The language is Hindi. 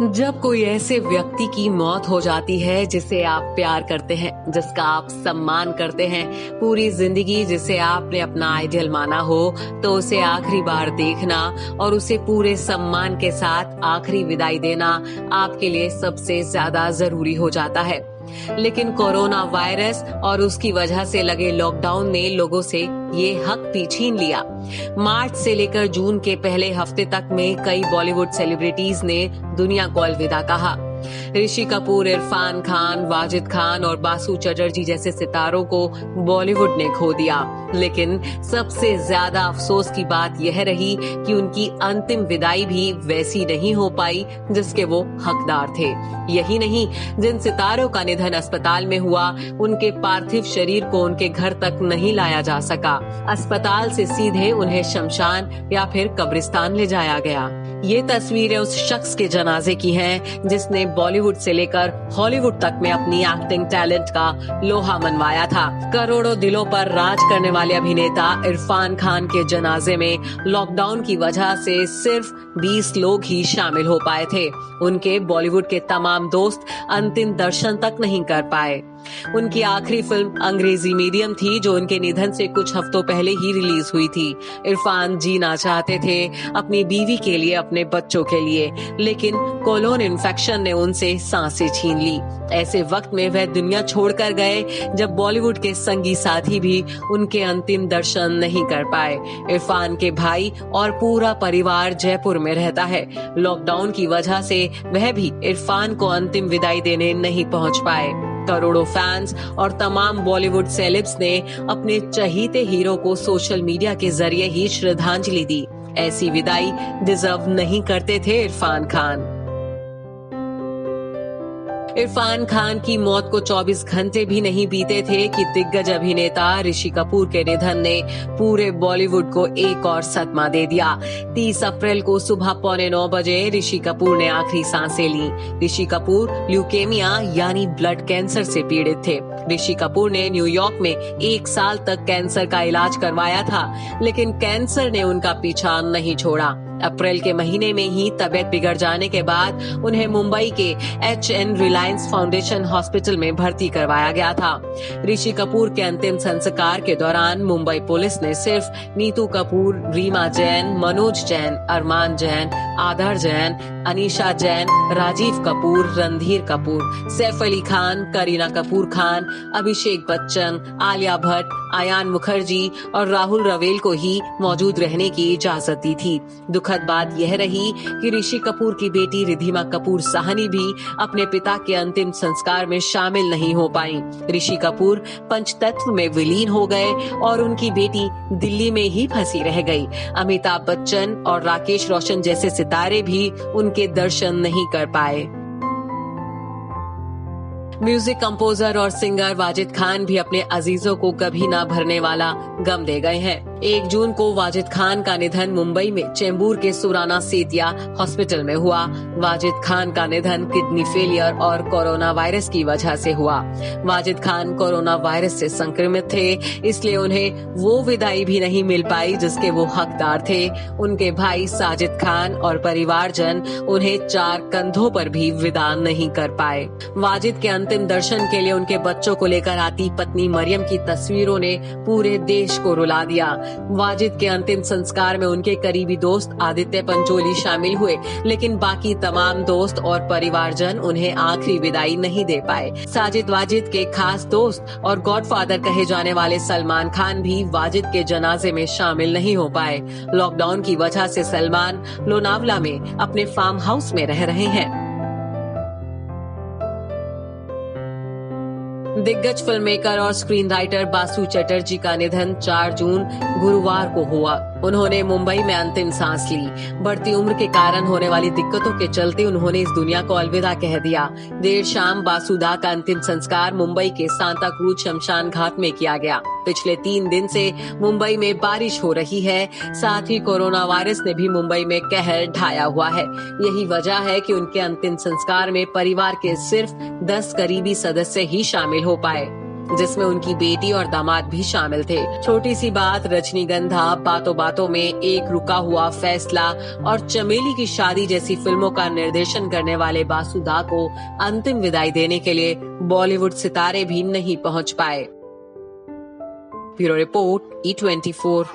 जब कोई ऐसे व्यक्ति की मौत हो जाती है जिसे आप प्यार करते हैं, जिसका आप सम्मान करते हैं, पूरी जिंदगी जिसे आपने अपना आइडियल माना हो, तो उसे आखिरी बार देखना और उसे पूरे सम्मान के साथ आखिरी विदाई देना आपके लिए सबसे ज्यादा जरूरी हो जाता है। लेकिन कोरोना वायरस और उसकी वजह से लगे लॉकडाउन ने लोगों से ये हक भी छीन लिया। मार्च से लेकर जून के पहले हफ्ते तक में कई बॉलीवुड सेलिब्रिटीज ने दुनिया को अलविदा कहा। ऋषि कपूर, इरफान खान, वाजिद खान और बासु चटर्जी जैसे सितारों को बॉलीवुड ने खो दिया। लेकिन सबसे ज्यादा अफसोस की बात यह रही कि उनकी अंतिम विदाई भी वैसी नहीं हो पाई जिसके वो हकदार थे। यही नहीं, जिन सितारों का निधन अस्पताल में हुआ, उनके पार्थिव शरीर को उनके घर तक नहीं लाया जा सका। अस्पताल से सीधे उन्हें शमशान या फिर कब्रिस्तान ले जाया गया। ये तस्वीरें उस शख्स के जनाजे की हैं जिसने बॉलीवुड से लेकर हॉलीवुड तक में अपनी एक्टिंग टैलेंट का लोहा मनवाया था। करोड़ों दिलों पर राज करने वाले अभिनेता इरफान खान के जनाजे में लॉकडाउन की वजह से सिर्फ 20 लोग ही शामिल हो पाए थे। उनके बॉलीवुड के तमाम दोस्त अंतिम दर्शन तक नहीं कर पाए। उनकी आखिरी फिल्म अंग्रेजी मीडियम थी, जो उनके निधन से कुछ हफ्तों पहले ही रिलीज हुई थी। इरफान जीना चाहते थे अपनी बीवी के लिए, अपने बच्चों के लिए, लेकिन कोलोन इन्फेक्शन ने उनसे सांसें छीन ली। ऐसे वक्त में वह दुनिया छोड़कर गए जब बॉलीवुड के संगी साथी भी उनके अंतिम दर्शन नहीं कर पाए। इरफान के भाई और पूरा परिवार जयपुर में रहता है। लॉकडाउन की वजह से वह भी इरफान को अंतिम विदाई देने नहीं पहुंच पाए। करोड़ों फैंस और तमाम बॉलीवुड सेलेब्स ने अपने चहीते हीरो को सोशल मीडिया के जरिए ही श्रद्धांजलि दी। ऐसी विदाई डिजर्व नहीं करते थे इरफान खान। इरफान खान की मौत को 24 घंटे भी नहीं बीते थे कि दिग्गज अभिनेता ऋषि कपूर के निधन ने पूरे बॉलीवुड को एक और सदमा दे दिया। 30 अप्रैल को सुबह 8:45 बजे ऋषि कपूर ने आखिरी सांसें ली। ऋषि कपूर ल्यूकेमिया यानी ब्लड कैंसर से पीड़ित थे। ऋषि कपूर ने न्यूयॉर्क में 1 साल तक कैंसर का इलाज करवाया था, लेकिन कैंसर ने उनका पीछा नहीं छोड़ा। अप्रैल के महीने में ही तबीयत बिगड़ जाने के बाद उन्हें मुंबई के HN रिलायंस फाउंडेशन हॉस्पिटल में भर्ती करवाया गया था। ऋषि कपूर के अंतिम संस्कार के दौरान मुंबई पुलिस ने सिर्फ नीतू कपूर, रीमा जैन, मनोज जैन, अरमान जैन, आधार जैन, अनीशा जैन, राजीव कपूर, रणधीर कपूर, सैफ अली खान, करीना कपूर खान, अभिषेक बच्चन, आलिया भट्ट, आयान मुखर्जी और राहुल रवेल को ही मौजूद रहने की इजाजत दी थी। दुखद बात यह रही कि ऋषि कपूर की बेटी रिधिमा कपूर साहनी भी अपने पिता के अंतिम संस्कार में शामिल नहीं हो पाई। ऋषि कपूर पंचतत्व में विलीन हो गए और उनकी बेटी दिल्ली में ही फंसी रह गई। अमिताभ बच्चन और राकेश रोशन जैसे सितारे भी उनके दर्शन नहीं कर पाए। म्यूजिक कंपोजर और सिंगर वाजिद खान भी अपने अजीजों को कभी ना भरने वाला गम दे गए हैं। 1 जून को वाजिद खान का निधन मुंबई में चेंबूर के सुराना सेतिया हॉस्पिटल में हुआ। वाजिद खान का निधन किडनी फेलियर और कोरोना वायरस की वजह से हुआ। वाजिद खान कोरोना वायरस से संक्रमित थे, इसलिए उन्हें वो विदाई भी नहीं मिल पाई जिसके वो हकदार थे। उनके भाई साजिद खान और परिवारजन उन्हें 4 कंधों पर भी विदा नहीं कर पाए। वाजिद के अंतिम दर्शन के लिए उनके बच्चों को लेकर आती पत्नी मरियम की तस्वीरों ने पूरे देश को रुला दिया। वाजिद के अंतिम संस्कार में उनके करीबी दोस्त आदित्य पंचोली शामिल हुए, लेकिन बाकी तमाम दोस्त और परिवारजन उन्हें आखिरी विदाई नहीं दे पाए। साजिद वाजिद के खास दोस्त और गॉडफादर कहे जाने वाले सलमान खान भी वाजिद के जनाजे में शामिल नहीं हो पाए। लॉकडाउन की वजह से सलमान लोनावला में अपने फार्म हाउस में रह रहे हैं। दिग्गज फिल्ममेकर और स्क्रीन राइटर बासु चटर्जी का निधन 4 जून गुरुवार को हुआ। उन्होंने मुंबई में अंतिम सांस ली। बढ़ती उम्र के कारण होने वाली दिक्कतों के चलते उन्होंने इस दुनिया को अलविदा कह दिया। देर शाम बासुदा का अंतिम संस्कार मुंबई के सांता क्रूज शमशान घाट में किया गया। पिछले 3 दिन से मुंबई में बारिश हो रही है, साथ ही कोरोना वायरस ने भी मुंबई में कहर ढाया हुआ है। यही वजह है कि उनके अंतिम संस्कार में परिवार के सिर्फ 10 करीबी सदस्य ही शामिल हो पाए। जिसमें उनकी बेटी और दामाद भी शामिल थे। छोटी सी बात, रजनीगंधा, बातों बातों में, एक रुका हुआ फैसला और चमेली की शादी जैसी फिल्मों का निर्देशन करने वाले बासुदा को अंतिम विदाई देने के लिए बॉलीवुड सितारे भी नहीं पहुंच पाए। Bureau report, E24।